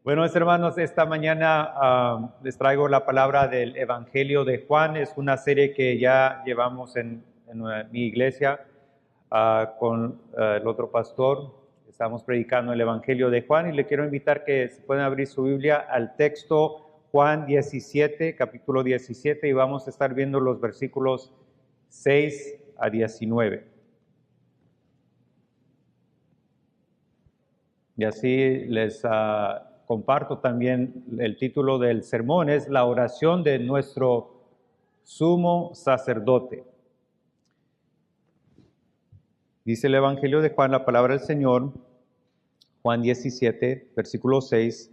Bueno, mis hermanos, esta mañana les traigo la palabra del Evangelio de Juan. Es una serie que ya llevamos en mi iglesia con el otro pastor. Estamos predicando el Evangelio de Juan y le quiero invitar que se puedan abrir su Biblia al texto Juan 17, capítulo 17, y vamos a estar viendo los versículos 6 a 19. Y así les comparto también el título del sermón, es la oración de nuestro sumo sacerdote. Dice el Evangelio de Juan, la palabra del Señor, Juan 17, versículo 6,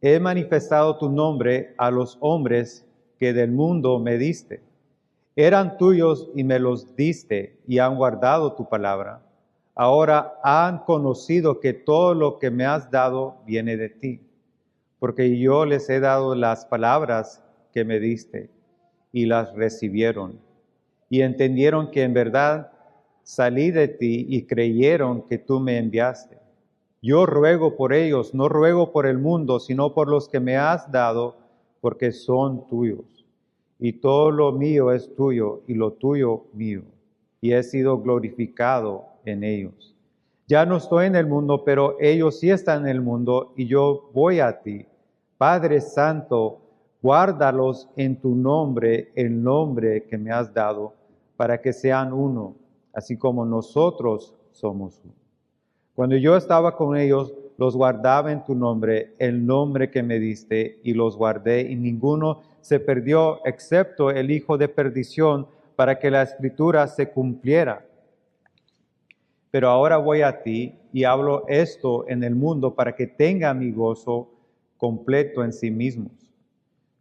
he manifestado tu nombre a los hombres que del mundo me diste. Eran tuyos y me los diste y han guardado tu palabra. Ahora han conocido que todo lo que me has dado viene de ti, porque yo les he dado las palabras que me diste y las recibieron y entendieron que en verdad salí de ti y creyeron que tú me enviaste. Yo ruego por ellos, no ruego por el mundo, sino por los que me has dado, porque son tuyos. Y todo lo mío es tuyo y lo tuyo mío, y he sido glorificado en ellos. Ya no estoy en el mundo, pero ellos sí están en el mundo, y yo voy a ti. Padre Santo, guárdalos en tu nombre, el nombre que me has dado, para que sean uno, así como nosotros somos uno. Cuando yo estaba con ellos, los guardaba en tu nombre, el nombre que me diste, y los guardé, y ninguno se perdió, excepto el hijo de perdición, para que la escritura se cumpliera. Pero ahora voy a ti, y hablo esto en el mundo, para que tenga mi gozo completo en sí mismos.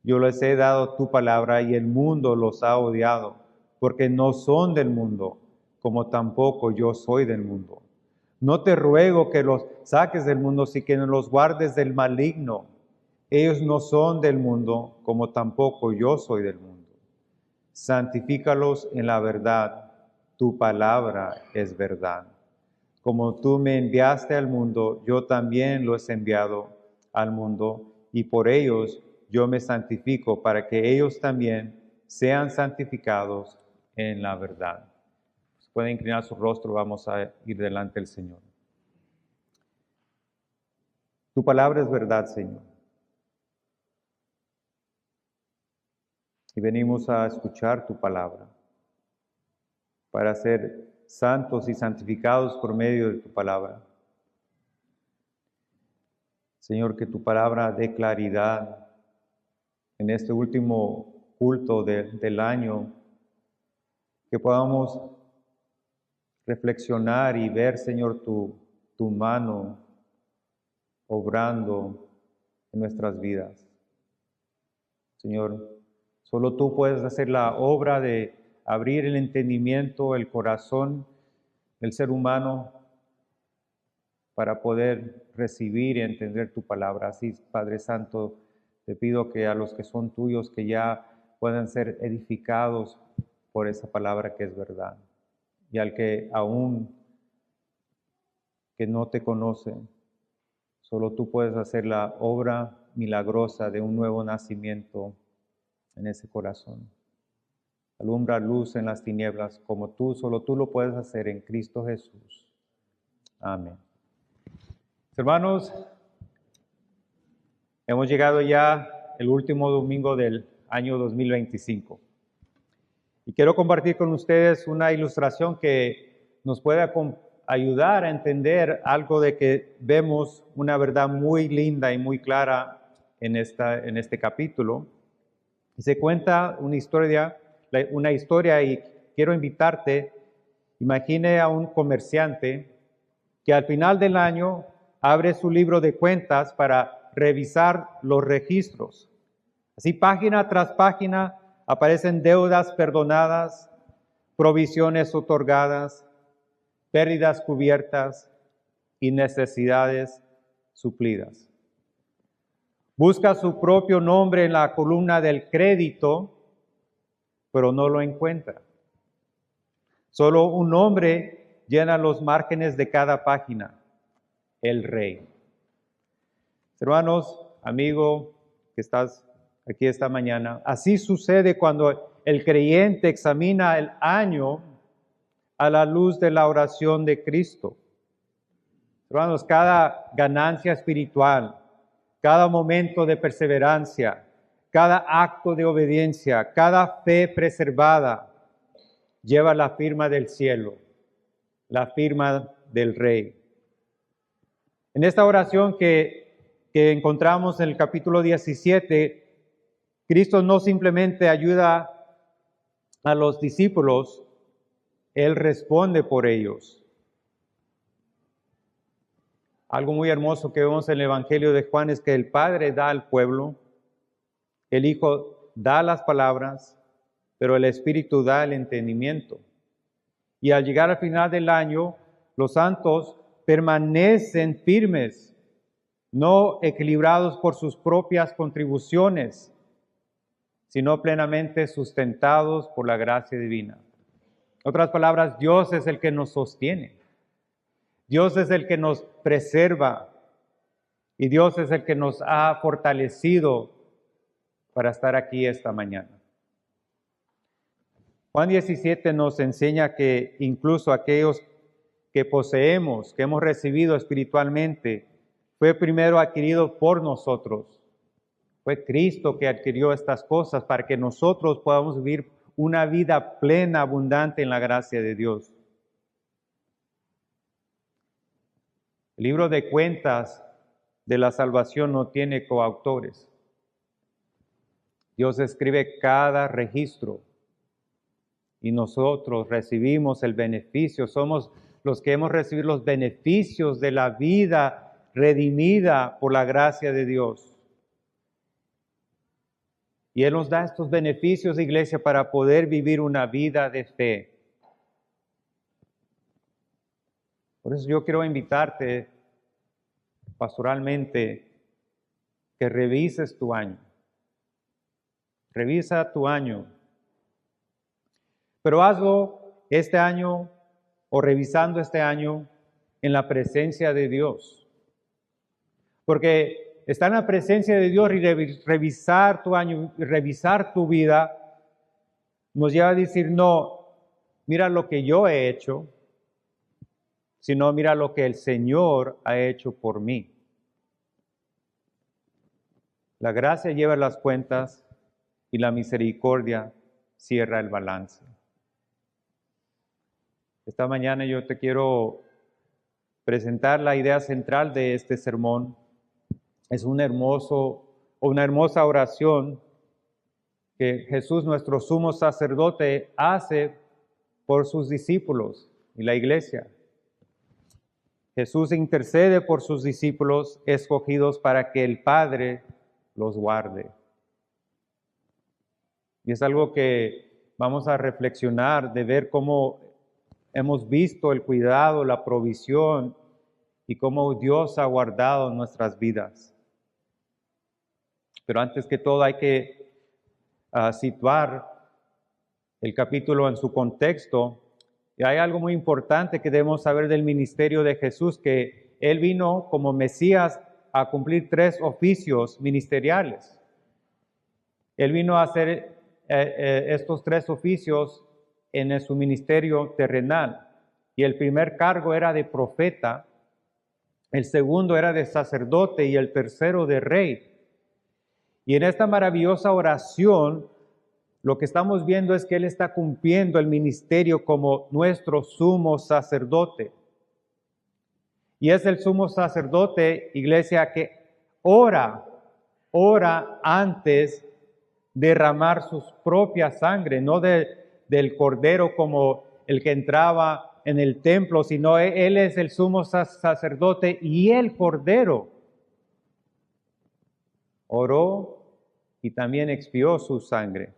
Yo les he dado tu palabra, y el mundo los ha odiado, porque no son del mundo, como tampoco yo soy del mundo. No te ruego que los saques del mundo, sino que los guardes del maligno. Ellos no son del mundo, como tampoco yo soy del mundo. Santifícalos en la verdad. Tu palabra es verdad. Como tú me enviaste al mundo, yo también los he enviado al mundo, y por ellos yo me santifico, para que ellos también sean santificados en la verdad. Pueden inclinar su rostro, vamos a ir delante del Señor. Tu palabra es verdad, Señor. Y venimos a escuchar tu palabra para ser santos y santificados por medio de tu palabra. Señor, que tu palabra dé claridad en este último culto del año, que podamos reflexionar y ver, Señor, tu mano obrando en nuestras vidas. Señor, solo tú puedes hacer la obra de abrir el entendimiento, el corazón del ser humano para poder recibir y entender tu palabra. Así, Padre Santo, te pido que a los que son tuyos, que ya puedan ser edificados por esa palabra que es verdad. Y al que aún que no te conoce, solo tú puedes hacer la obra milagrosa de un nuevo nacimiento en ese corazón. Alumbra luz en las tinieblas como tú, solo tú lo puedes hacer en Cristo Jesús. Amén. Hermanos, hemos llegado ya el último domingo del año 2025. Y quiero compartir con ustedes una ilustración que nos pueda ayudar a entender algo de que vemos una verdad muy linda y muy clara en este capítulo. Y se cuenta una historia y quiero invitarte, imagine a un comerciante que al final del año abre su libro de cuentas para revisar los registros. Así, página tras página, aparecen deudas perdonadas, provisiones otorgadas, pérdidas cubiertas y necesidades suplidas. Busca su propio nombre en la columna del crédito, pero no lo encuentra. Solo un nombre llena los márgenes de cada página: el Rey. Hermanos, amigo que estás aquí esta mañana, así sucede cuando el creyente examina el año a la luz de la oración de Cristo. Hermanos, cada ganancia espiritual, cada momento de perseverancia, cada acto de obediencia, cada fe preservada, lleva la firma del cielo, la firma del Rey. En esta oración que encontramos en el capítulo 17, Cristo no simplemente ayuda a los discípulos, Él responde por ellos. Algo muy hermoso que vemos en el Evangelio de Juan es que el Padre da al pueblo, el Hijo da las palabras, pero el Espíritu da el entendimiento. Y al llegar al final del año, los santos permanecen firmes, no equilibrados por sus propias contribuciones, sino plenamente sustentados por la gracia divina. En otras palabras, Dios es el que nos sostiene. Dios es el que nos preserva y Dios es el que nos ha fortalecido para estar aquí esta mañana. Juan 17 nos enseña que incluso aquellos que poseemos, que hemos recibido espiritualmente, fue primero adquirido por nosotros. Fue Cristo que adquirió estas cosas para que nosotros podamos vivir una vida plena, abundante en la gracia de Dios. El libro de cuentas de la salvación no tiene coautores. Dios escribe cada registro y nosotros recibimos el beneficio. Somos los que hemos recibido los beneficios de la vida redimida por la gracia de Dios. Y Él nos da estos beneficios, iglesia, para poder vivir una vida de fe. Por eso yo quiero invitarte pastoralmente que revises tu año. Revisa tu año. Pero hazlo este año o revisando este año en la presencia de Dios. Porque estar en la presencia de Dios y revisar tu año, revisar tu vida, nos lleva a decir, no, mira lo que yo he hecho, sino mira lo que el Señor ha hecho por mí. La gracia lleva las cuentas y la misericordia cierra el balance. Esta mañana yo te quiero presentar la idea central de este sermón. Es una hermosa oración que Jesús, nuestro sumo sacerdote, hace por sus discípulos y la iglesia. Jesús intercede por sus discípulos escogidos para que el Padre los guarde. Y es algo que vamos a reflexionar, de ver cómo hemos visto el cuidado, la provisión y cómo Dios ha guardado nuestras vidas. Pero antes que todo hay que situar el capítulo en su contexto. Y hay algo muy importante que debemos saber del ministerio de Jesús, que Él vino como Mesías a cumplir 3 oficios ministeriales. Él vino a hacer estos 3 oficios en su ministerio terrenal. Y el primer cargo era de profeta, el segundo era de sacerdote y el tercero de rey. Y en esta maravillosa oración, lo que estamos viendo es que Él está cumpliendo el ministerio como nuestro sumo sacerdote. Y es el sumo sacerdote, iglesia, que ora antes de derramar su propia sangre, no del cordero como el que entraba en el templo, sino Él es el sumo sacerdote y el cordero. Oró y también expió su sangre.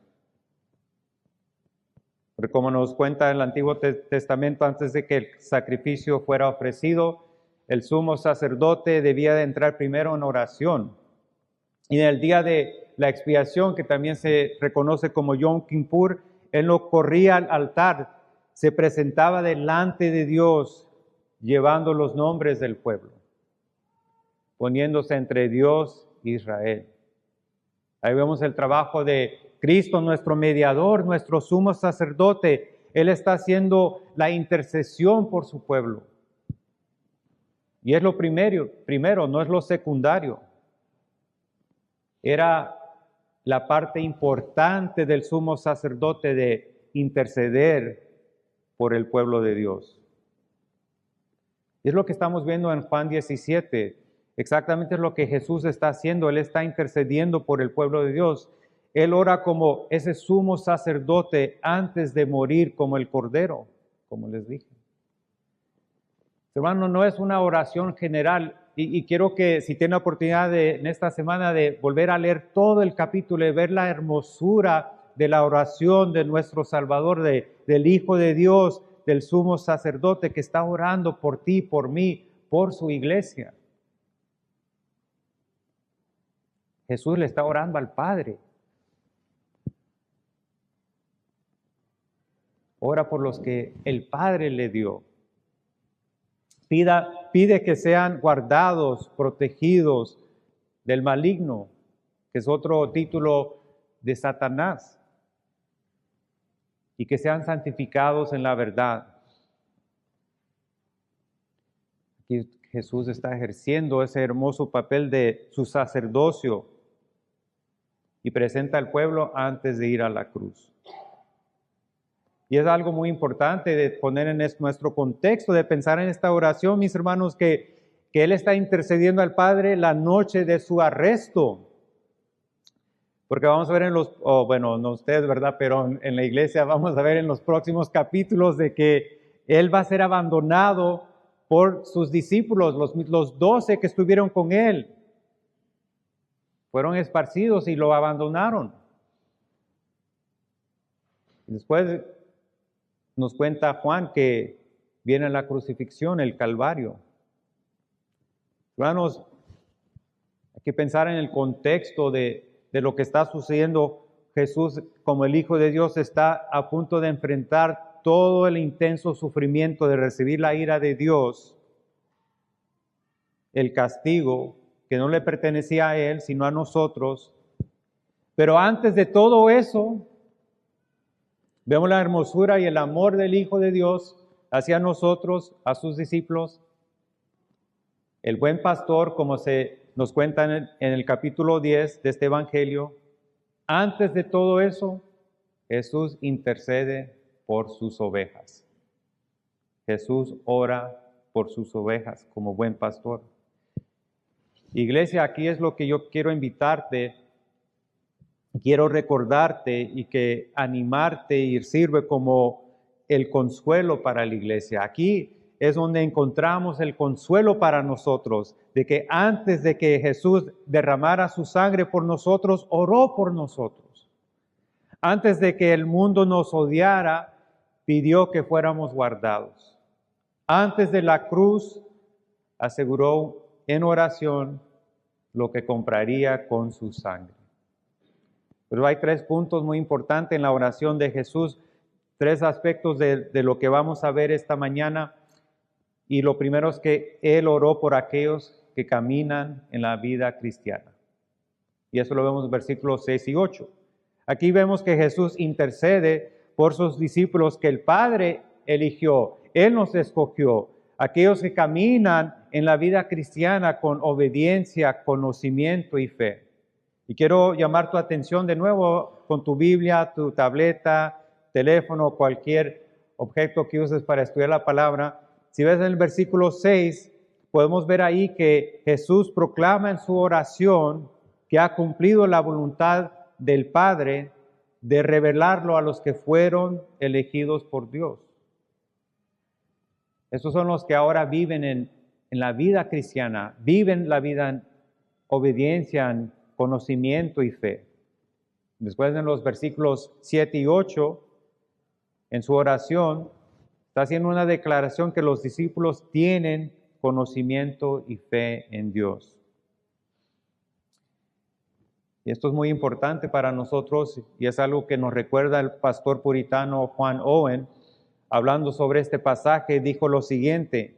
Porque como nos cuenta el Antiguo Testamento, antes de que el sacrificio fuera ofrecido, el sumo sacerdote debía de entrar primero en oración. Y en el día de la expiación, que también se reconoce como Yom Kippur, él no corría al altar, se presentaba delante de Dios llevando los nombres del pueblo. poniéndose entre Dios e Israel. Ahí vemos el trabajo de Cristo, nuestro mediador, nuestro sumo sacerdote. Él está haciendo la intercesión por su pueblo. Y es lo primero, no es lo secundario. Era la parte importante del sumo sacerdote de interceder por el pueblo de Dios. Y es lo que estamos viendo en Juan 17. Exactamente es lo que Jesús está haciendo. Él está intercediendo por el pueblo de Dios. Él ora como ese sumo sacerdote antes de morir como el Cordero, como les dije. Hermano, no es una oración general. Y quiero que si tiene la oportunidad en esta semana de volver a leer todo el capítulo y ver la hermosura de la oración de nuestro Salvador, del Hijo de Dios, del sumo sacerdote que está orando por ti, por mí, por su iglesia. Jesús le está orando al Padre. Ora por los que el Padre le dio. Pide que sean guardados, protegidos del maligno, que es otro título de Satanás, y que sean santificados en la verdad. Aquí Jesús está ejerciendo ese hermoso papel de su sacerdocio y presenta al pueblo antes de ir a la cruz. Y es algo muy importante de poner en nuestro contexto, de pensar en esta oración, mis hermanos, que Él está intercediendo al Padre la noche de su arresto. Porque vamos a ver bueno, no ustedes, ¿verdad? Pero en la iglesia vamos a ver en los próximos capítulos de que Él va a ser abandonado por sus discípulos, los 12 que estuvieron con Él. Fueron esparcidos y lo abandonaron. Después nos cuenta Juan que viene la crucifixión, el Calvario. Hermanos, hay que pensar en el contexto de lo que está sucediendo. Jesús, como el Hijo de Dios, está a punto de enfrentar todo el intenso sufrimiento de recibir la ira de Dios, el castigo que no le pertenecía a Él, sino a nosotros. Pero antes de todo eso, vemos la hermosura y el amor del Hijo de Dios hacia nosotros, a sus discípulos. El buen pastor, como se nos cuenta en el capítulo 10 de este evangelio, antes de todo eso, Jesús intercede por sus ovejas. Jesús ora por sus ovejas como buen pastor. Iglesia, aquí es lo que yo quiero invitarte. Quiero recordarte y que animarte y sirve como el consuelo para la iglesia. Aquí es donde encontramos el consuelo para nosotros, de que antes de que Jesús derramara su sangre por nosotros, oró por nosotros. Antes de que el mundo nos odiara, pidió que fuéramos guardados. Antes de la cruz, aseguró en oración lo que compraría con su sangre. Pero hay 3 puntos muy importantes en la oración de Jesús, 3 aspectos de lo que vamos a ver esta mañana. Y lo primero es que Él oró por aquellos que caminan en la vida cristiana. Y eso lo vemos en versículos 6 y 8. Aquí vemos que Jesús intercede por sus discípulos que el Padre eligió. Él nos escogió. Aquellos que caminan en la vida cristiana con obediencia, conocimiento y fe. Y quiero llamar tu atención de nuevo con tu Biblia, tu tableta, teléfono, cualquier objeto que uses para estudiar la palabra. Si ves en el versículo 6, podemos ver ahí que Jesús proclama en su oración que ha cumplido la voluntad del Padre de revelarlo a los que fueron elegidos por Dios. Estos son los que ahora viven en la vida cristiana, viven la vida en obediencia, en conocimiento y fe. Después en los versículos 7 y 8, en su oración, está haciendo una declaración que los discípulos tienen conocimiento y fe en Dios. Y esto es muy importante para nosotros y es algo que nos recuerda el pastor puritano Juan Owen, hablando sobre este pasaje, dijo lo siguiente.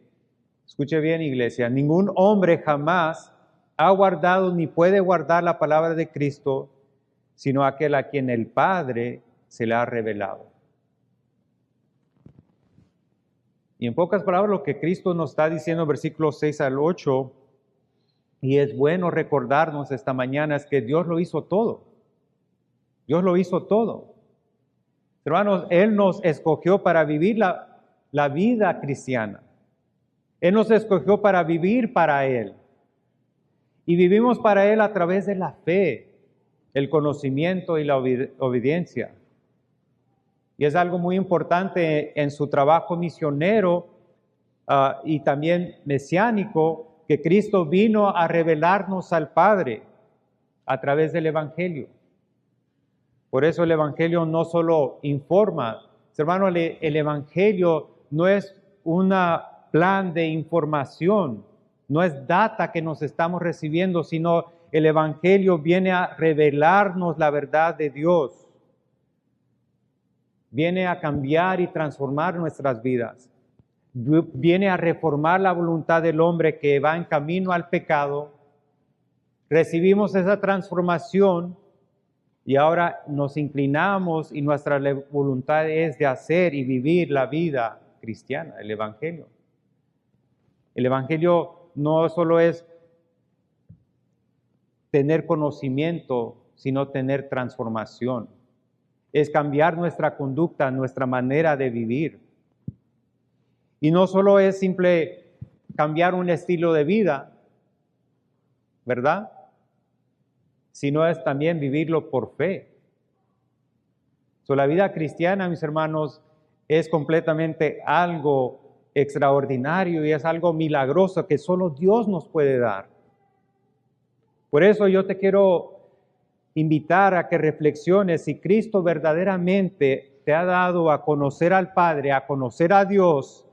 Escuche bien, iglesia: ningún hombre jamás ha guardado ni puede guardar la palabra de Cristo, sino aquel a quien el Padre se le ha revelado. Y en pocas palabras lo que Cristo nos está diciendo en versículos 6 al 8, y es bueno recordarnos esta mañana, es que Dios lo hizo todo. Dios lo hizo todo. Hermanos, Él nos escogió para vivir la vida cristiana. Él nos escogió para vivir para Él. Y vivimos para Él a través de la fe, el conocimiento y la obediencia. Y es algo muy importante en su trabajo misionero y también mesiánico, que Cristo vino a revelarnos al Padre a través del Evangelio. Por eso el Evangelio no solo informa, hermano, el Evangelio no es un plan de información, no es data que nos estamos recibiendo, sino el Evangelio viene a revelarnos la verdad de Dios. Viene a cambiar y transformar nuestras vidas. Viene a reformar la voluntad del hombre que va en camino al pecado. Recibimos esa transformación y ahora nos inclinamos y nuestra voluntad es de hacer y vivir la vida cristiana, el Evangelio. El Evangelio no solo es tener conocimiento, sino tener transformación. Es cambiar nuestra conducta, nuestra manera de vivir. Y no solo es simple cambiar un estilo de vida, ¿verdad? Sino es también vivirlo por fe. La vida cristiana, mis hermanos, es completamente algo extraordinario y es algo milagroso que solo Dios nos puede dar. Por eso yo te quiero invitar a que reflexiones si Cristo verdaderamente te ha dado a conocer al Padre, a conocer a Dios.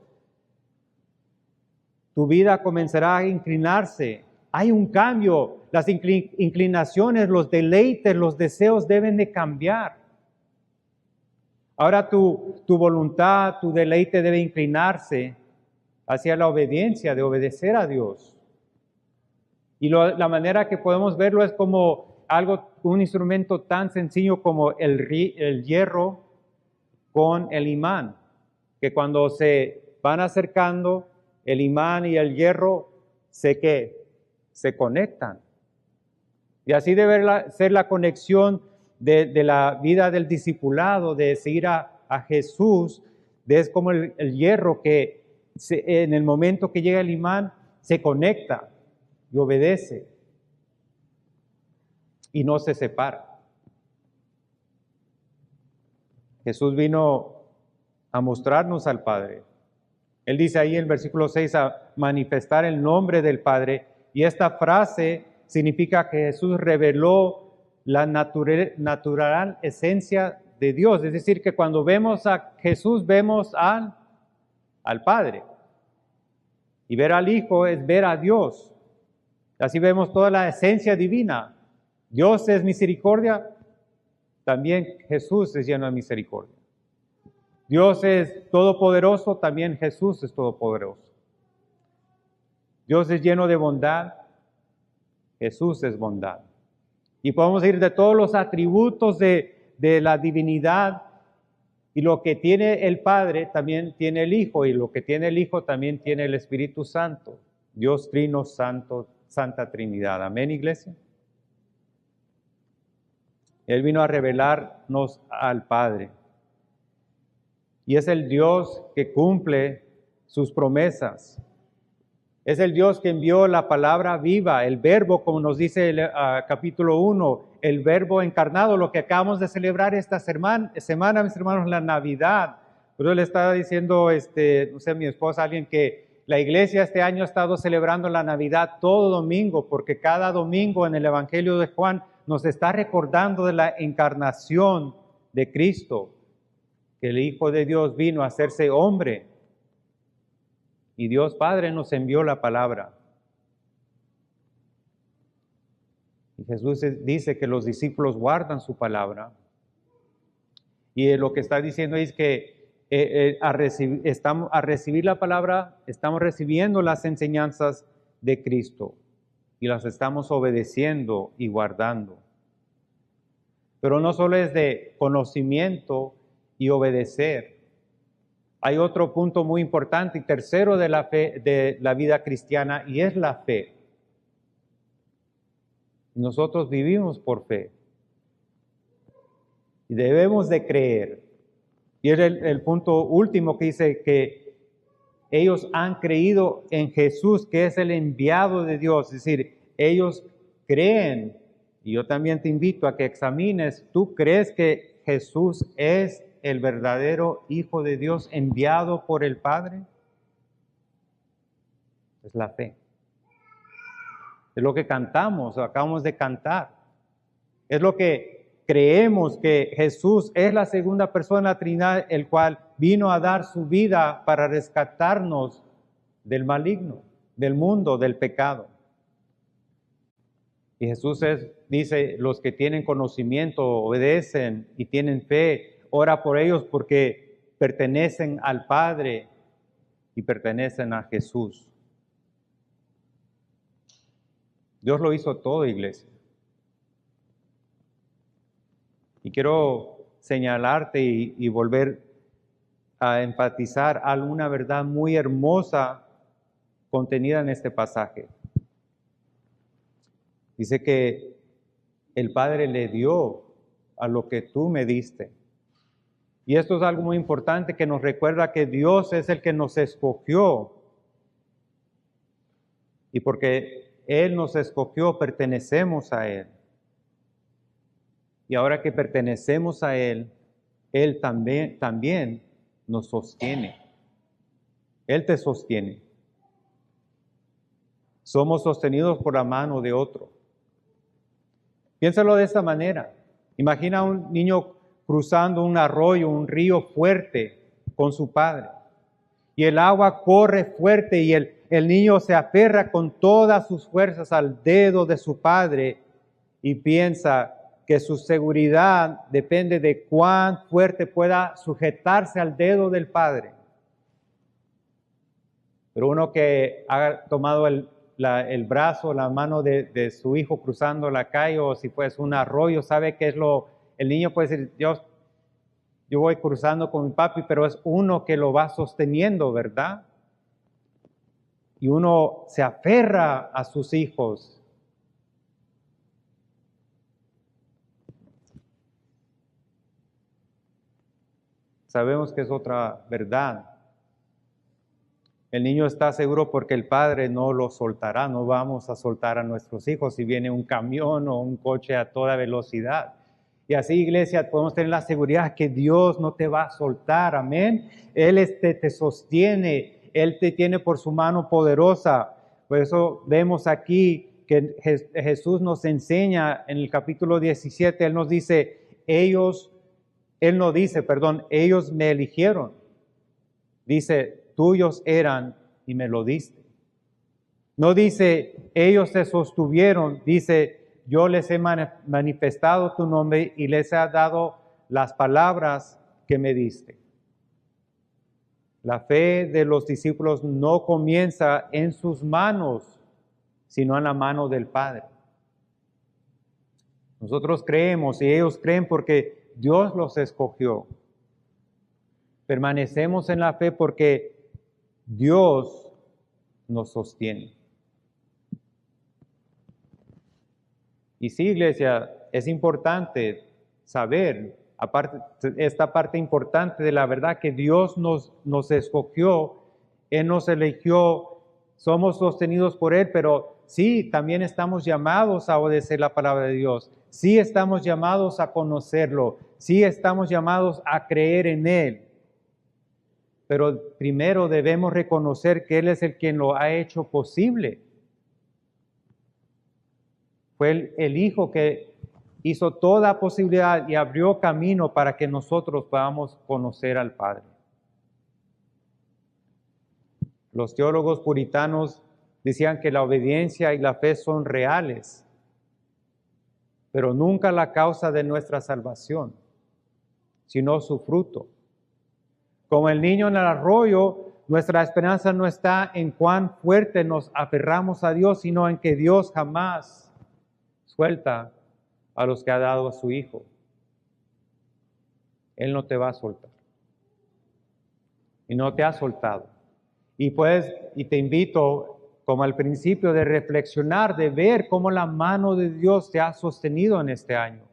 Tu vida comenzará a inclinarse. Hay un cambio. Las inclinaciones, los deleites, los deseos deben de cambiar. Ahora tu voluntad, tu deleite debe inclinarse hacia la obediencia, de obedecer a Dios. Y la manera que podemos verlo es como un instrumento tan sencillo como el hierro con el imán, que cuando se van acercando, el imán y el hierro se conectan. Y así debe ser la conexión de la vida del discipulado, de seguir a Jesús. Es como el hierro que en el momento que llega el imán se conecta y obedece y no se separa. Jesús vino a mostrarnos al Padre. Él dice ahí en el versículo 6 a manifestar el nombre del Padre, y esta frase significa que Jesús reveló la natural esencia de Dios. Es decir, que cuando vemos a Jesús vemos al Padre. Y ver al Hijo es ver a Dios. Así vemos toda la esencia divina. Dios es misericordia, también Jesús es lleno de misericordia. Dios es todopoderoso, también Jesús es todopoderoso. Dios es lleno de bondad, Jesús es bondad. Y podemos ir de todos los atributos de la divinidad, y lo que tiene el Padre también tiene el Hijo, y lo que tiene el Hijo también tiene el Espíritu Santo. Dios Trino Santo, Santa Trinidad. Amén, iglesia. Él vino a revelarnos al Padre. Y es el Dios que cumple sus promesas. Es el Dios que envió la palabra viva, el verbo, como nos dice el capítulo 1, el verbo encarnado, lo que acabamos de celebrar esta semana, mis hermanos, la Navidad. Yo le estaba diciendo, no sé, mi esposa, alguien que la iglesia este año ha estado celebrando la Navidad todo domingo, porque cada domingo en el Evangelio de Juan nos está recordando de la encarnación de Cristo, que el Hijo de Dios vino a hacerse hombre. Y Dios Padre nos envió la palabra. Y Jesús dice que los discípulos guardan su palabra. Y lo que está diciendo es que a recibir la palabra, estamos recibiendo las enseñanzas de Cristo. y las estamos obedeciendo y guardando. Pero no solo es de conocimiento y obedecer. Hay otro punto muy importante y tercero de la fe, de la vida cristiana, y es la fe. Nosotros vivimos por fe y debemos de creer. Y es el punto último que dice que ellos han creído en Jesús, que es el enviado de Dios. Es decir, ellos creen, y yo también te invito a que examines, ¿tú crees que Jesús es el verdadero Hijo de Dios enviado por el Padre? Es la fe. Es lo que cantamos, acabamos de cantar. Es lo que creemos, que Jesús es la segunda persona de la Trinidad, el cual vino a dar su vida para rescatarnos del maligno, del mundo, del pecado. Y Jesús dice, los que tienen conocimiento, obedecen y tienen fe, ora por ellos porque pertenecen al Padre y pertenecen a Jesús. Dios lo hizo todo, iglesia. Y quiero señalarte y volver a enfatizar alguna verdad muy hermosa contenida en este pasaje. Dice que el Padre le dio a lo que tú me diste. Y esto es algo muy importante que nos recuerda que Dios es el que nos escogió. Y porque Él nos escogió, pertenecemos a Él. Y ahora que pertenecemos a Él, Él también nos sostiene. Él te sostiene. Somos sostenidos por la mano de otro. Piénsalo de esta manera. Imagina a un niño cruzando un arroyo, un río fuerte con su padre. Y el agua corre fuerte y el niño se aferra con todas sus fuerzas al dedo de su padre y piensa que su seguridad depende de cuán fuerte pueda sujetarse al dedo del padre. Pero uno que ha tomado el brazo, la mano de su hijo cruzando la calle, o si pues un arroyo, sabe que es el niño puede decir, yo voy cruzando con mi papi, pero es uno que lo va sosteniendo, ¿verdad? Y uno se aferra a sus hijos. Sabemos que es otra verdad. El niño está seguro porque el padre no lo soltará. No vamos a soltar a nuestros hijos si viene un camión o un coche a toda velocidad. Y así, iglesia, podemos tener la seguridad que Dios no te va a soltar. Amén. Él te sostiene. Él te tiene por su mano poderosa. Por eso vemos aquí que Jesús nos enseña en el capítulo 17. Él nos dice, ellos me eligieron. Dice, tuyos eran y me lo diste. No dice, ellos se sostuvieron, dice, yo les he manifestado tu nombre y les he dado las palabras que me diste. La fe de los discípulos no comienza en sus manos, sino en la mano del Padre. Nosotros creemos y ellos creen porque Dios los escogió. Permanecemos en la fe porque Dios nos sostiene. Y sí, iglesia, es importante saber, aparte, esta parte importante de la verdad que Dios nos escogió, Él nos eligió, somos sostenidos por Él, pero sí, también estamos llamados a obedecer la palabra de Dios. Sí estamos llamados a conocerlo. Sí estamos llamados a creer en Él. Pero primero debemos reconocer que Él es el quien lo ha hecho posible. Fue el Hijo que hizo toda posibilidad y abrió camino para que nosotros podamos conocer al Padre. Los teólogos puritanos decían que la obediencia y la fe son reales, pero nunca la causa de nuestra salvación, sino su fruto. Como el niño en el arroyo, Nuestra esperanza no está en cuán fuerte nos aferramos a Dios, sino en que Dios jamás suelta a los que ha dado a su Hijo. Él no te va a soltar. Y no te ha soltado. Y te invito, como al principio, de reflexionar, de ver cómo la mano de Dios te ha sostenido en este año.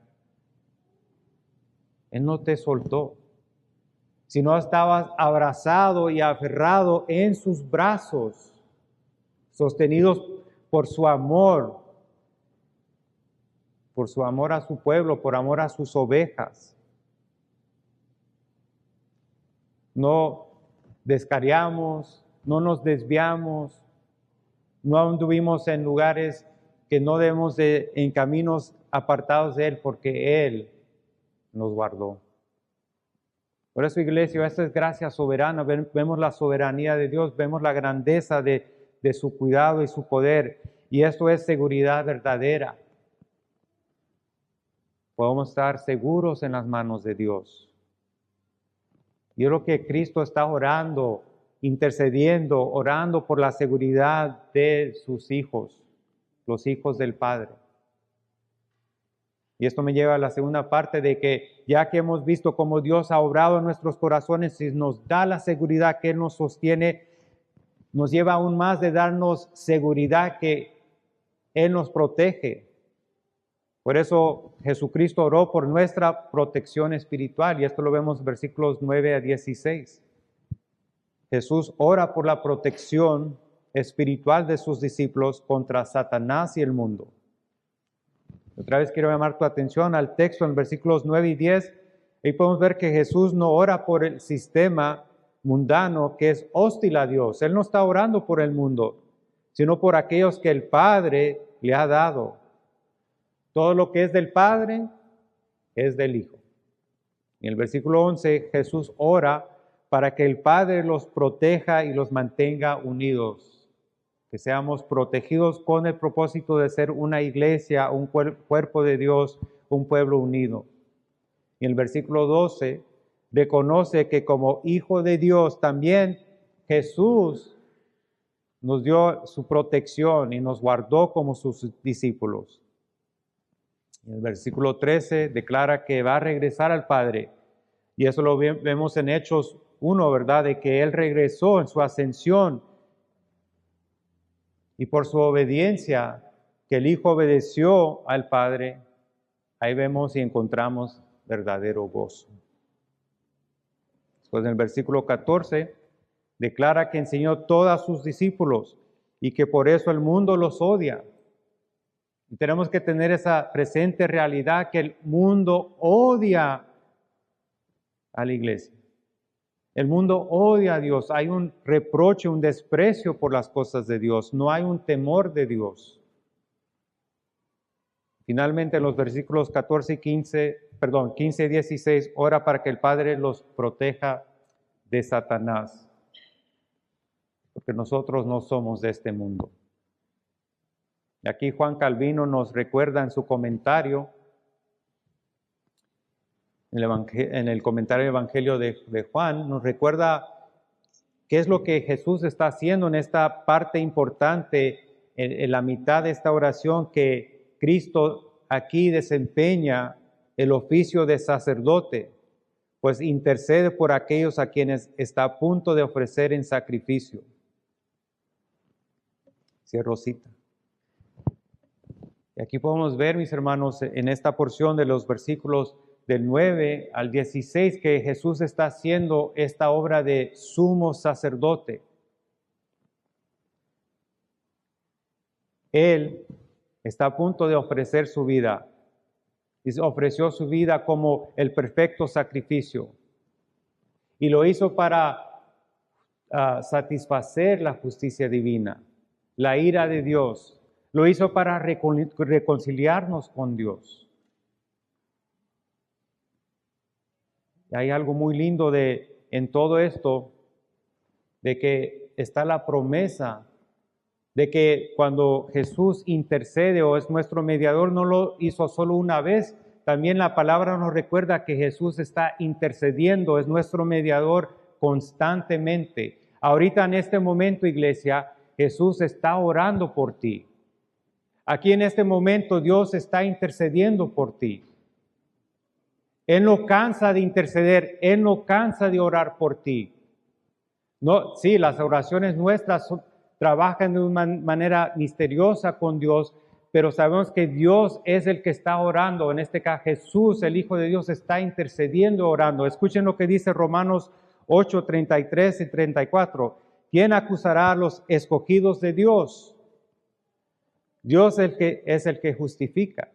Él no te soltó. Si no estabas abrazado y aferrado en sus brazos, sostenidos por su amor a su pueblo, por amor a sus ovejas. No descarriamos, no nos desviamos, no anduvimos en lugares que no debemos en caminos apartados de Él, porque Él nos guardó. Por eso, iglesia, esta es gracia soberana. Vemos la soberanía de Dios, vemos la grandeza de su cuidado y su poder. Y esto es seguridad verdadera. Podemos estar seguros en las manos de Dios. Y es lo que Cristo está orando, intercediendo, orando por la seguridad de sus hijos, los hijos del Padre. Y esto me lleva a la segunda parte de que ya que hemos visto cómo Dios ha obrado en nuestros corazones y nos da la seguridad que Él nos sostiene, nos lleva aún más de darnos seguridad que Él nos protege. Por eso Jesucristo oró por nuestra protección espiritual y esto lo vemos en versículos 9 a 16. Jesús ora por la protección espiritual de sus discípulos contra Satanás y el mundo. Otra vez quiero llamar tu atención al texto en versículos 9 y 10. Ahí podemos ver que Jesús no ora por el sistema mundano que es hostil a Dios. Él no está orando por el mundo, sino por aquellos que el Padre le ha dado. Todo lo que es del Padre es del Hijo. En el versículo 11, Jesús ora para que el Padre los proteja y los mantenga unidos. Que seamos protegidos con el propósito de ser una iglesia, un cuerpo de Dios, un pueblo unido. Y en el versículo 12 reconoce que como hijo de Dios también Jesús nos dio su protección y nos guardó como sus discípulos. En el versículo 13 declara que va a regresar al Padre. Y eso lo vemos en Hechos 1, ¿verdad? De que Él regresó en su ascensión. Y por su obediencia, que el Hijo obedeció al Padre, ahí vemos y encontramos verdadero gozo. Después en el versículo 14, declara que enseñó todo a sus discípulos y que por eso el mundo los odia. Y tenemos que tener esa presente realidad que el mundo odia a la iglesia. El mundo odia a Dios. Hay un reproche, un desprecio por las cosas de Dios. No hay un temor de Dios. Finalmente, en los versículos 15 y 16, ora para que el Padre los proteja de Satanás. Porque nosotros no somos de este mundo. Y aquí Juan Calvino nos recuerda en su comentario, en el comentario del Evangelio de Juan, nos recuerda qué es lo que Jesús está haciendo en esta parte importante, en la mitad de esta oración, que Cristo aquí desempeña el oficio de sacerdote, pues intercede por aquellos a quienes está a punto de ofrecer en sacrificio. Cierro cita. Y aquí podemos ver, mis hermanos, en esta porción de los versículos del 9 al 16, que Jesús está haciendo esta obra de sumo sacerdote. Él está a punto de ofrecer su vida. Y ofreció su vida como el perfecto sacrificio. Y lo hizo para satisfacer la justicia divina, la ira de Dios. Lo hizo para reconciliarnos con Dios. Y hay algo muy lindo en todo esto, de que está la promesa de que cuando Jesús intercede o es nuestro mediador, no lo hizo solo una vez. También la palabra nos recuerda que Jesús está intercediendo, es nuestro mediador constantemente. Ahorita en este momento, iglesia, Jesús está orando por ti. Aquí en este momento Dios está intercediendo por ti. Él no cansa de interceder, Él no cansa de orar por ti. No, sí, las oraciones nuestras trabajan de una manera misteriosa con Dios, pero sabemos que Dios es el que está orando. En este caso, Jesús, el Hijo de Dios, está intercediendo, orando. Escuchen lo que dice Romanos 8, 33 y 34. ¿Quién acusará a los escogidos de Dios? Dios es el que justifica.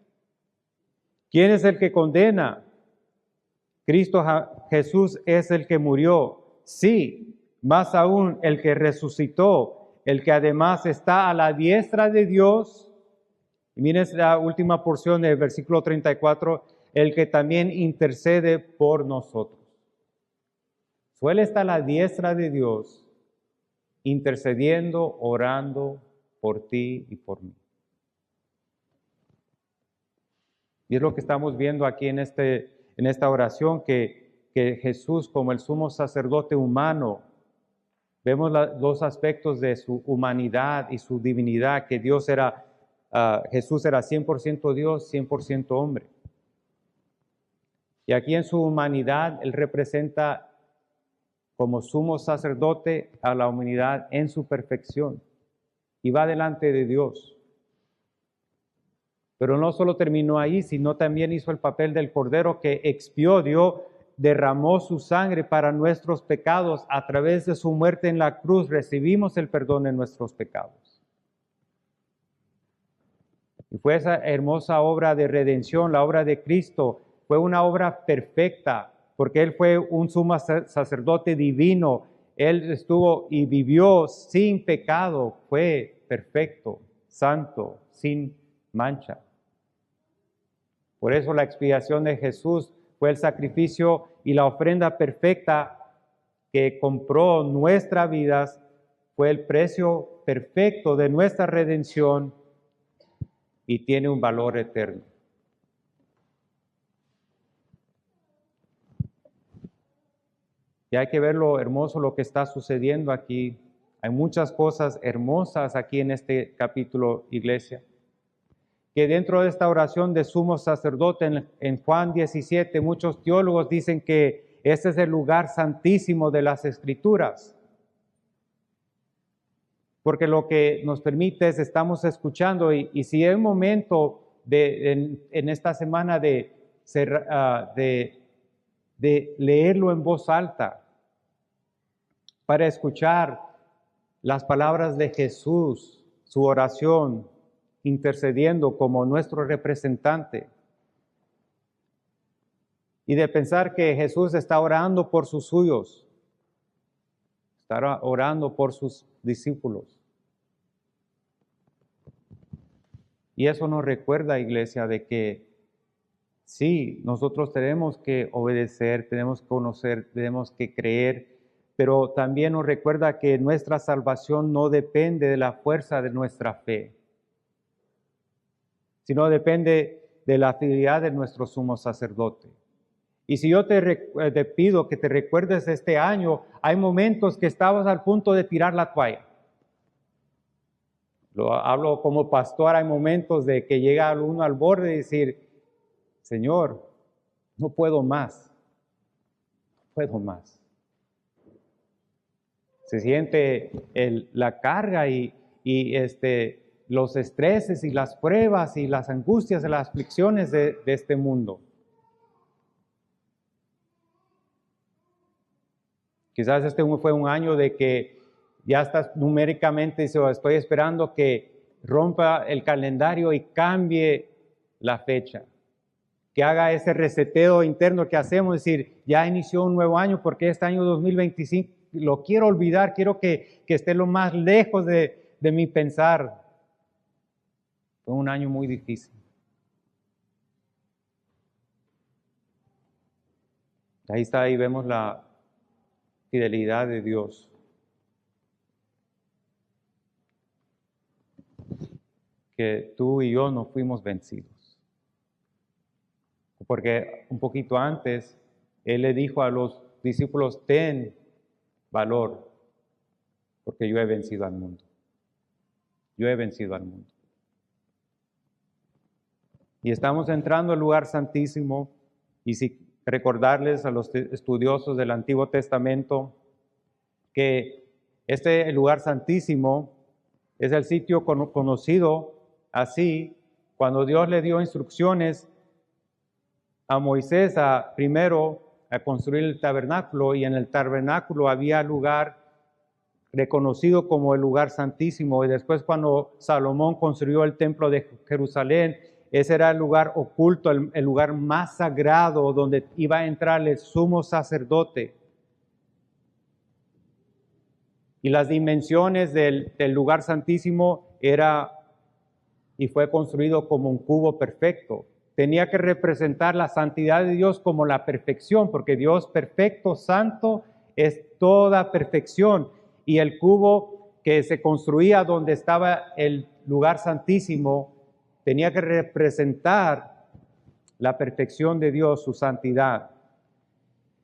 ¿Quién es el que condena? Cristo Jesús es el que murió. Sí, más aún el que resucitó, el que además está a la diestra de Dios. Y miren la última porción del versículo 34, el que también intercede por nosotros. Él está a la diestra de Dios, intercediendo, orando por ti y por mí. Y es lo que estamos viendo aquí en esta oración, que Jesús, como el sumo sacerdote humano, vemos los dos aspectos de su humanidad y su divinidad, que Jesús era 100% Dios, 100% hombre. Y aquí en su humanidad, Él representa como sumo sacerdote a la humanidad en su perfección y va delante de Dios. Pero no solo terminó ahí, sino también hizo el papel del Cordero que expió, derramó su sangre para nuestros pecados. A través de su muerte en la cruz recibimos el perdón de nuestros pecados. Y fue esa hermosa obra de redención, la obra de Cristo, fue una obra perfecta, porque Él fue un sumo sacerdote divino. Él estuvo y vivió sin pecado, fue perfecto, santo, sin mancha. Por eso la expiación de Jesús fue el sacrificio y la ofrenda perfecta que compró nuestras vidas, fue el precio perfecto de nuestra redención y tiene un valor eterno. Y hay que ver lo hermoso lo que está sucediendo aquí. Hay muchas cosas hermosas aquí en este capítulo, iglesia. Que dentro de esta oración de sumo sacerdote en Juan 17, muchos teólogos dicen que este es el lugar santísimo de las Escrituras. Porque lo que nos permite es, estamos escuchando, y si hay un momento en esta semana de leerlo en voz alta, para escuchar las palabras de Jesús, su oración, intercediendo como nuestro representante. Y de pensar que Jesús está orando por sus suyos, está orando por sus discípulos. Y eso nos recuerda, iglesia, de que sí, nosotros tenemos que obedecer, tenemos que conocer, tenemos que creer, pero también nos recuerda que nuestra salvación no depende de la fuerza de nuestra fe, sino depende de la fidelidad de nuestro sumo sacerdote. Y si yo te pido que te recuerdes este año, hay momentos que estabas al punto de tirar la toalla. Lo hablo como pastor, hay momentos de que llega uno al borde y decir, Señor, no puedo más, no puedo más. Se siente la carga y los estreses y las pruebas y las angustias y las aflicciones de este mundo. Quizás este fue un año de que ya estás numéricamente, estoy esperando que rompa el calendario y cambie la fecha. Que haga ese reseteo interno que hacemos, decir, ya inició un nuevo año porque este año 2025 lo quiero olvidar, quiero que esté lo más lejos de mi pensar. Fue un año muy difícil. Ahí vemos la fidelidad de Dios. Que tú y yo no fuimos vencidos. Porque un poquito antes, Él le dijo a los discípulos, ten valor, porque yo he vencido al mundo. Yo he vencido al mundo. Y estamos entrando al lugar santísimo, y si recordarles a los estudiosos del Antiguo Testamento que este lugar santísimo es el sitio conocido así cuando Dios le dio instrucciones a Moisés primero a construir el tabernáculo, y en el tabernáculo había lugar reconocido como el lugar santísimo, y después cuando Salomón construyó el templo de Jerusalén, ese era el lugar oculto, el lugar más sagrado donde iba a entrar el sumo sacerdote. Y las dimensiones del lugar santísimo y fue construido como un cubo perfecto. Tenía que representar la santidad de Dios como la perfección, porque Dios perfecto, santo, es toda perfección. Y el cubo que se construía donde estaba el lugar santísimo tenía que representar la perfección de Dios, su santidad.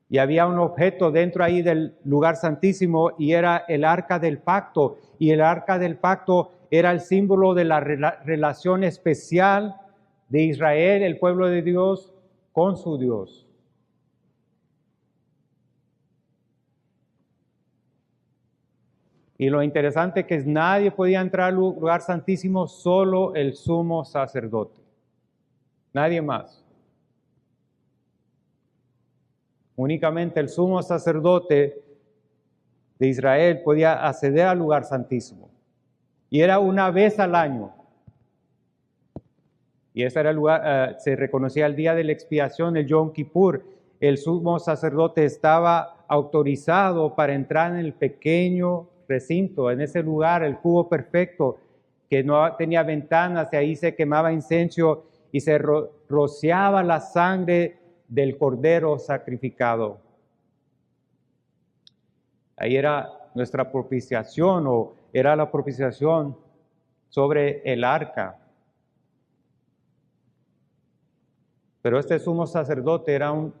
Y había un objeto dentro ahí del lugar santísimo, y era el arca del pacto. Y el arca del pacto era el símbolo de la relación especial de Israel, el pueblo de Dios, con su Dios. Y lo interesante es que nadie podía entrar al lugar santísimo, solo el sumo sacerdote. Nadie más. Únicamente el sumo sacerdote de Israel podía acceder al lugar santísimo. Y era una vez al año. Y ese era el lugar, se reconocía el día de la expiación, el Yom Kippur. El sumo sacerdote estaba autorizado para entrar en el pequeño recinto, en ese lugar, el cubo perfecto, que no tenía ventanas, y ahí se quemaba incienso y se rociaba la sangre del cordero sacrificado. Ahí era nuestra propiciación, o era la propiciación sobre el arca. Pero este sumo sacerdote era un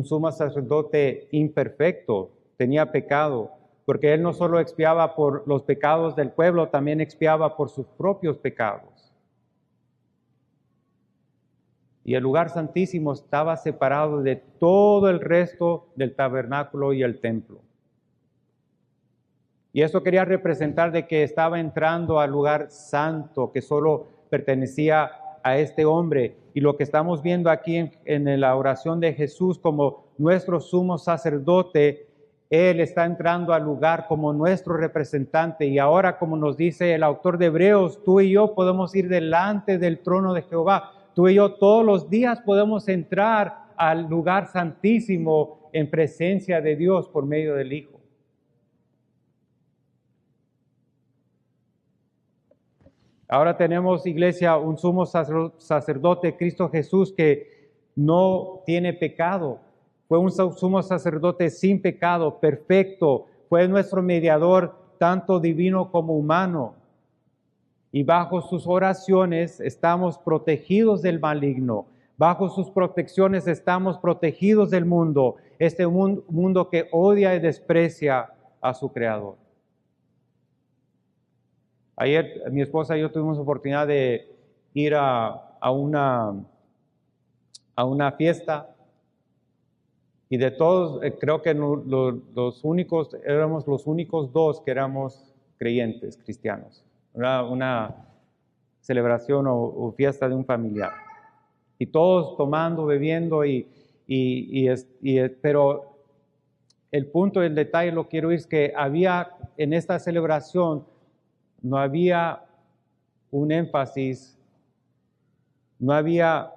sumo sacerdote imperfecto, tenía pecado, porque él no solo expiaba por los pecados del pueblo, también expiaba por sus propios pecados. Y el lugar santísimo estaba separado de todo el resto del tabernáculo y el templo. Y eso quería representar de que estaba entrando al lugar santo, que solo pertenecía a este hombre. Y lo que estamos viendo aquí en la oración de Jesús como nuestro sumo sacerdote, Él está entrando al lugar como nuestro representante. Y ahora, como nos dice el autor de Hebreos, tú y yo podemos ir delante del trono de Jehová. Tú y yo todos los días podemos entrar al lugar santísimo en presencia de Dios por medio del Hijo. Ahora tenemos, iglesia, un sumo sacerdote, Cristo Jesús, que no tiene pecado. Fue un sumo sacerdote sin pecado, perfecto. Fue nuestro mediador, tanto divino como humano. Y bajo sus oraciones estamos protegidos del maligno. Bajo sus protecciones estamos protegidos del mundo. Este mundo que odia y desprecia a su Creador. Ayer mi esposa y yo tuvimos oportunidad de ir a una fiesta, y de todos, creo que éramos los únicos dos que éramos creyentes, cristianos. Era una celebración o fiesta de un familiar. Y todos tomando, bebiendo, pero el punto, el detalle, lo quiero es que había en esta celebración, no había un énfasis, no había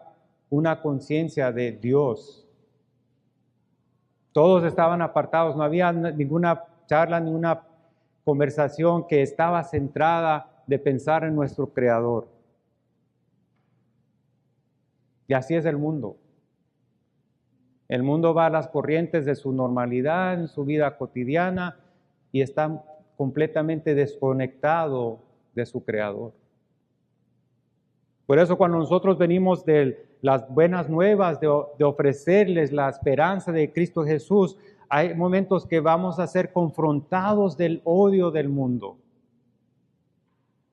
una conciencia de Dios. Todos estaban apartados, no había ninguna charla, ninguna conversación que estaba centrada de pensar en nuestro Creador. Y así es el mundo. El mundo va a las corrientes de su normalidad, en su vida cotidiana, y está completamente desconectado de su Creador. Por eso cuando nosotros venimos de las buenas nuevas, de ofrecerles la esperanza de Cristo Jesús hay momentos que vamos a ser confrontados del odio del mundo.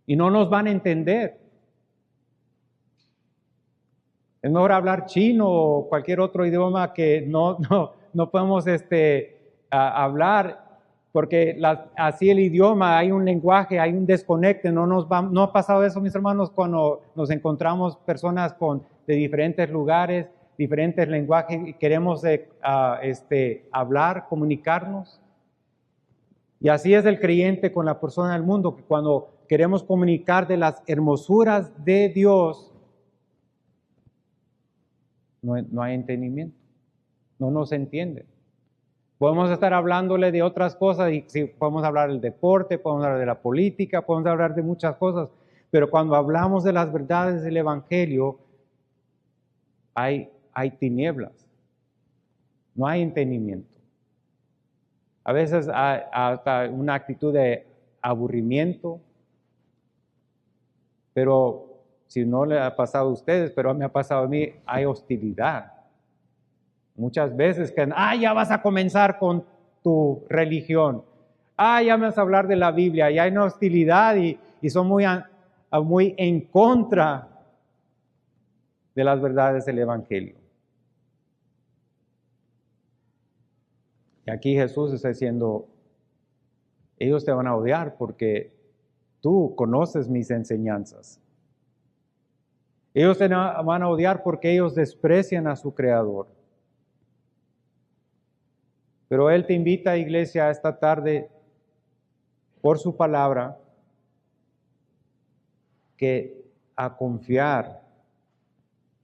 Y no nos van a entender. Es mejor hablar chino o cualquier otro idioma que no podemos hablar, porque así el idioma, hay un lenguaje, hay un desconecte. No ha pasado eso, mis hermanos, cuando nos encontramos personas de diferentes lugares, diferentes lenguajes y queremos hablar, comunicarnos. Y así es el creyente con la persona del mundo, que cuando queremos comunicar de las hermosuras de Dios, no hay entendimiento, no nos entiende. Podemos estar hablándole de otras cosas y sí, podemos hablar del deporte, podemos hablar de la política, podemos hablar de muchas cosas, pero cuando hablamos de las verdades del Evangelio, hay tinieblas, no hay entendimiento. A veces hay hasta una actitud de aburrimiento, pero si no le ha pasado a ustedes, pero me ha pasado a mí, hay hostilidad. Muchas veces que, ya vas a comenzar con tu religión. Ya me vas a hablar de la Biblia. Y hay una hostilidad y son muy en contra de las verdades del Evangelio. Y aquí Jesús está diciendo, ellos te van a odiar porque tú conoces mis enseñanzas. Ellos te van a odiar porque ellos desprecian a su Creador. Pero Él te invita, iglesia, esta tarde, por su palabra, a confiar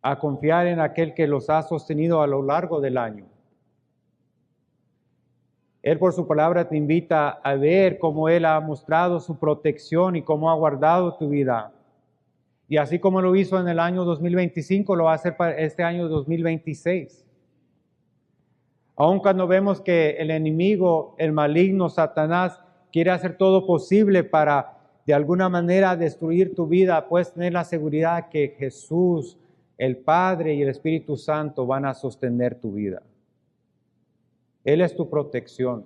en aquel que los ha sostenido a lo largo del año. Él por su palabra te invita a ver cómo Él ha mostrado su protección y cómo ha guardado tu vida. Y así como lo hizo en el año 2025, lo va a hacer para este año 2026. Aun cuando vemos que el enemigo, el maligno, Satanás, quiere hacer todo posible para de alguna manera destruir tu vida, puedes tener la seguridad que Jesús, el Padre y el Espíritu Santo van a sostener tu vida. Él es tu protección.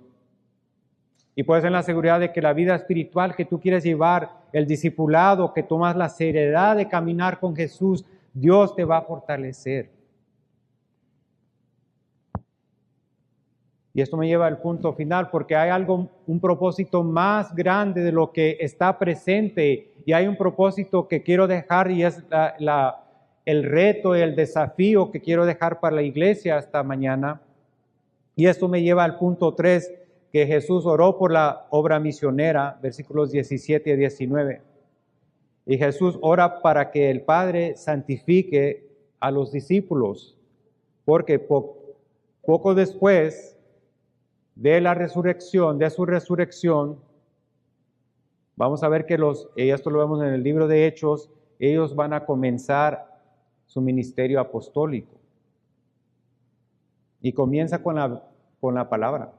Y puedes tener la seguridad de que la vida espiritual que tú quieres llevar, el discipulado, que tomas la seriedad de caminar con Jesús, Dios te va a fortalecer. Y esto me lleva al punto final, porque hay un propósito más grande de lo que está presente, y hay un propósito que quiero dejar, y es el reto y el desafío que quiero dejar para la iglesia esta mañana. Y esto me lleva al punto 3, que Jesús oró por la obra misionera, versículos 17 y 19. Y Jesús ora para que el Padre santifique a los discípulos, porque poco después de su resurrección, vamos a ver que y esto lo vemos en el libro de Hechos, ellos van a comenzar su ministerio apostólico. Y comienza con la palabra.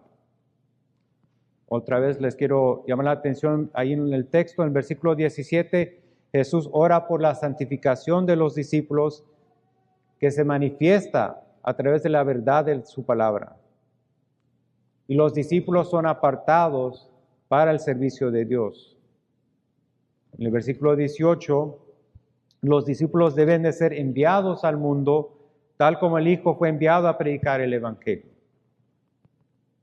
Otra vez les quiero llamar la atención ahí en el texto, en el versículo 17, Jesús ora por la santificación de los discípulos que se manifiesta a través de la verdad de su palabra. Y los discípulos son apartados para el servicio de Dios. En el versículo 18, los discípulos deben de ser enviados al mundo, tal como el Hijo fue enviado a predicar el Evangelio.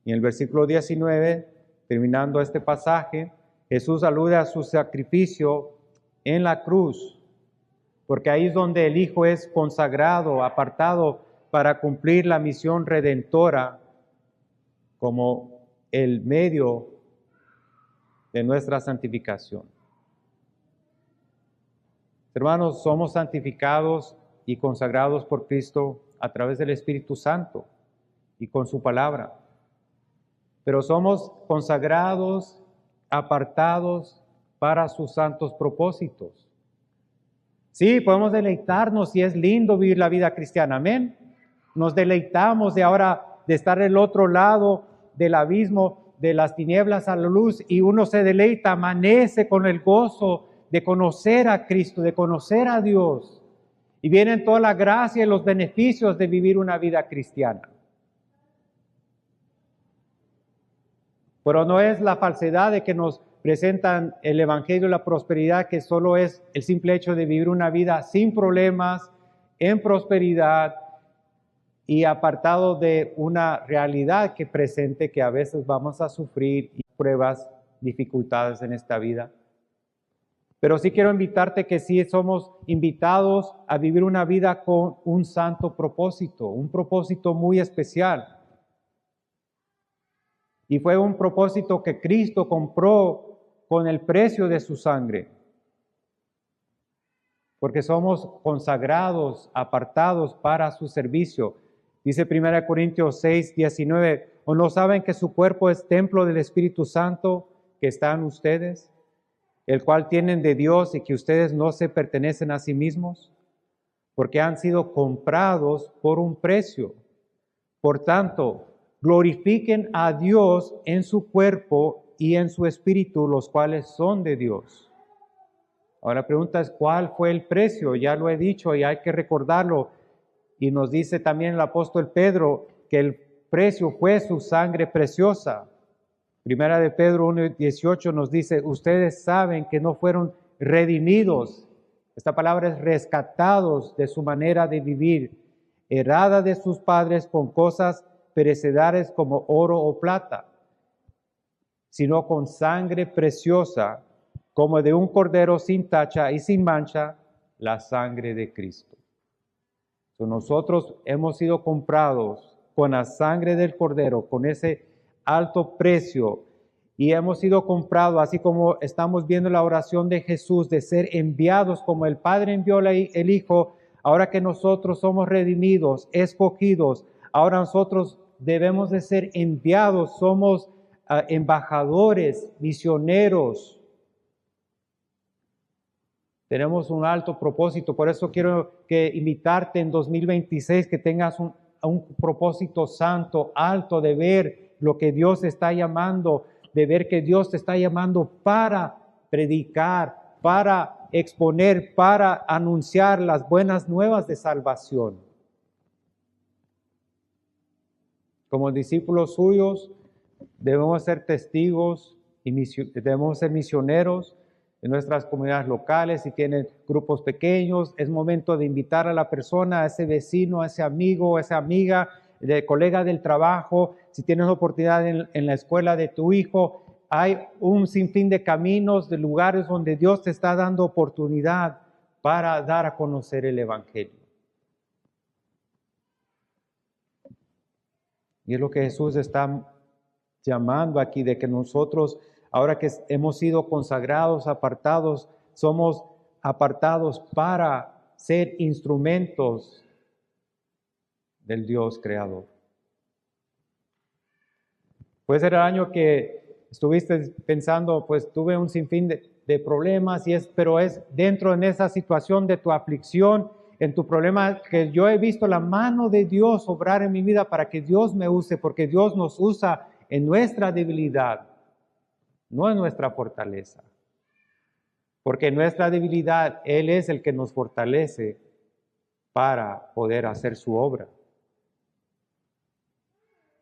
Y en el versículo 19, terminando este pasaje, Jesús alude a su sacrificio en la cruz, porque ahí es donde el Hijo es consagrado, apartado para cumplir la misión redentora como el medio de nuestra santificación. Hermanos, somos santificados y consagrados por Cristo a través del Espíritu Santo y con su palabra. Pero somos consagrados, apartados para sus santos propósitos. Sí, podemos deleitarnos y es lindo vivir la vida cristiana, amén. Nos deleitamos de estar del otro lado del abismo, de las tinieblas a la luz, y uno se deleita, amanece con el gozo de conocer a Cristo, de conocer a Dios. Y vienen toda la gracia y los beneficios de vivir una vida cristiana. Pero no es la falsedad de que nos presentan el Evangelio de la prosperidad, que solo es el simple hecho de vivir una vida sin problemas, en prosperidad y apartado de una realidad que presente que a veces vamos a sufrir pruebas, dificultades en esta vida. Pero sí quiero invitarte que sí somos invitados a vivir una vida con un santo propósito, un propósito muy especial. Y fue un propósito que Cristo compró con el precio de su sangre. Porque somos consagrados, apartados para su servicio. Dice 1 Corintios 6, 19, ¿o no saben que su cuerpo es templo del Espíritu Santo que está en ustedes, el cual tienen de Dios y que ustedes no se pertenecen a sí mismos? Porque han sido comprados por un precio. Por tanto, glorifiquen a Dios en su cuerpo y en su espíritu, los cuales son de Dios. Ahora la pregunta es, ¿cuál fue el precio? Ya lo he dicho y hay que recordarlo. Y nos dice también el apóstol Pedro que el precio fue su sangre preciosa. Primera de Pedro 1:18 nos dice, ustedes saben que no fueron redimidos. Esta palabra es rescatados de su manera de vivir, heredada de sus padres con cosas perecederas como oro o plata, sino con sangre preciosa, como de un cordero sin tacha y sin mancha, la sangre de Cristo. Nosotros hemos sido comprados con la sangre del cordero, con ese alto precio, y hemos sido comprados, así como estamos viendo la oración de Jesús, de ser enviados como el Padre envió el Hijo. Ahora que nosotros somos redimidos, escogidos, ahora nosotros debemos de ser enviados, somos embajadores, misioneros. Tenemos un alto propósito, por eso quiero invitarte en 2026 que tengas un propósito santo, alto, de ver lo que Dios está llamando, de ver que Dios te está llamando para predicar, para exponer, para anunciar las buenas nuevas de salvación. Como discípulos suyos, debemos ser testigos y debemos ser misioneros en nuestras comunidades locales. Si tienen grupos pequeños, es momento de invitar a la persona, a ese vecino, a ese amigo, a esa amiga, de colega del trabajo. Si tienes oportunidad en la escuela de tu hijo, hay un sinfín de caminos, de lugares donde Dios te está dando oportunidad para dar a conocer el Evangelio. Y es lo que Jesús está llamando aquí, de que nosotros, ahora que hemos sido consagrados, apartados, somos apartados para ser instrumentos del Dios creador. Puede ser el año que estuviste pensando, pues tuve un sinfín de problemas, pero es dentro de esa situación de tu aflicción, en tu problema, que yo he visto la mano de Dios obrar en mi vida para que Dios me use, porque Dios nos usa en nuestra debilidad, no en nuestra fortaleza. Porque en nuestra debilidad Él es el que nos fortalece para poder hacer su obra.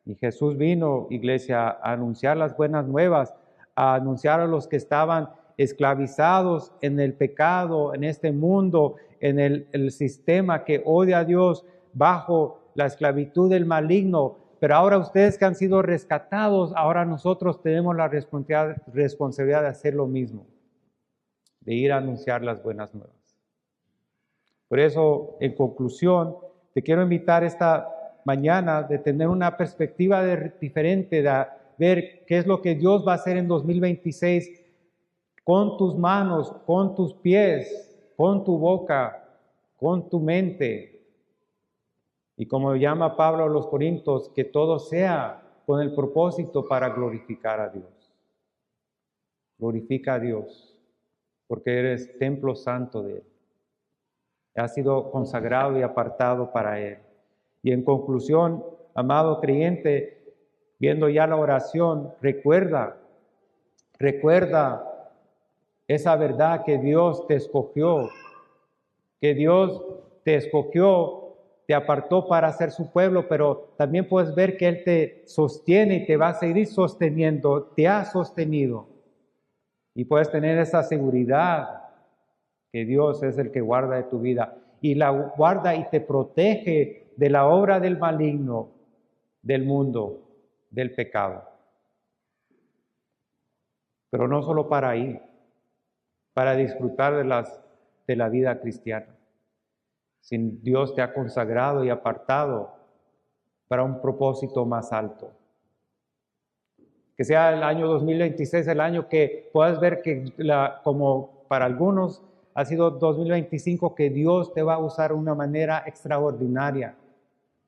Y Jesús vino, iglesia, a anunciar las buenas nuevas, a anunciar a los que estaban esclavizados en el pecado, en este mundo, en el sistema que odia a Dios, bajo la esclavitud del maligno. Pero ahora ustedes que han sido rescatados, ahora nosotros tenemos la responsabilidad de hacer lo mismo, de ir a anunciar las buenas nuevas. Por eso, en conclusión, te quiero invitar esta mañana de tener una perspectiva diferente, de ver qué es lo que Dios va a hacer en 2026 con tus manos, con tus pies, con tu boca, con tu mente. Y como llama Pablo a los Corintios, que todo sea con el propósito para glorificar a Dios. Glorifica a Dios, porque eres templo santo de Él. Has sido consagrado y apartado para Él. Y en conclusión, amado creyente, viendo ya la oración, recuerda esa verdad que Dios te escogió, te apartó para ser su pueblo, pero también puedes ver que Él te sostiene y te va a seguir sosteniendo, te ha sostenido. Y puedes tener esa seguridad que Dios es el que guarda de tu vida y la guarda y te protege de la obra del maligno, del mundo, del pecado. Pero no solo para ir, para disfrutar de la vida cristiana. Sin Dios te ha consagrado y apartado para un propósito más alto. Que sea el año 2026 el año que puedas ver que como para algunos ha sido 2025, que Dios te va a usar de una manera extraordinaria.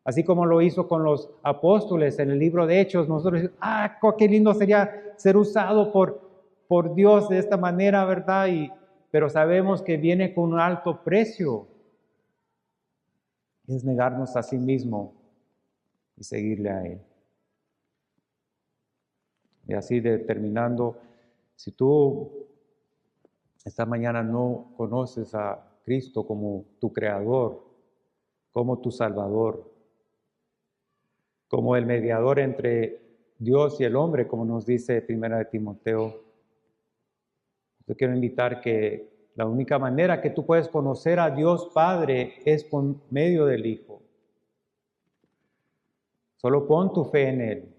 Así como lo hizo con los apóstoles en el libro de Hechos, nosotros decimos, qué lindo sería ser usado por Dios de esta manera, ¿verdad? Pero sabemos que viene con un alto precio. Es negarnos a sí mismo y seguirle a Él. Y así terminando, si tú esta mañana no conoces a Cristo como tu Creador, como tu Salvador, como el mediador entre Dios y el hombre, como nos dice 1 de Timoteo, te quiero invitar que la única manera que tú puedes conocer a Dios Padre es por medio del Hijo. Solo pon tu fe en Él.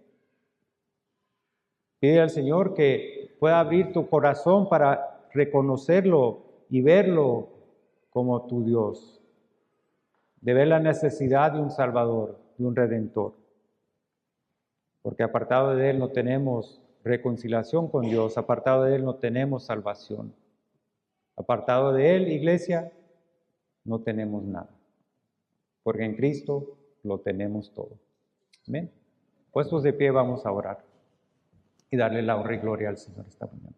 Pide al Señor que pueda abrir tu corazón para reconocerlo y verlo como tu Dios. De ver la necesidad de un Salvador, de un Redentor. Porque apartado de Él no tenemos reconciliación con Dios, apartado de Él no tenemos salvación. Apartado de Él, iglesia, no tenemos nada. Porque en Cristo lo tenemos todo. Amén. Puestos de pie, vamos a orar y darle la honra y gloria al Señor esta mañana.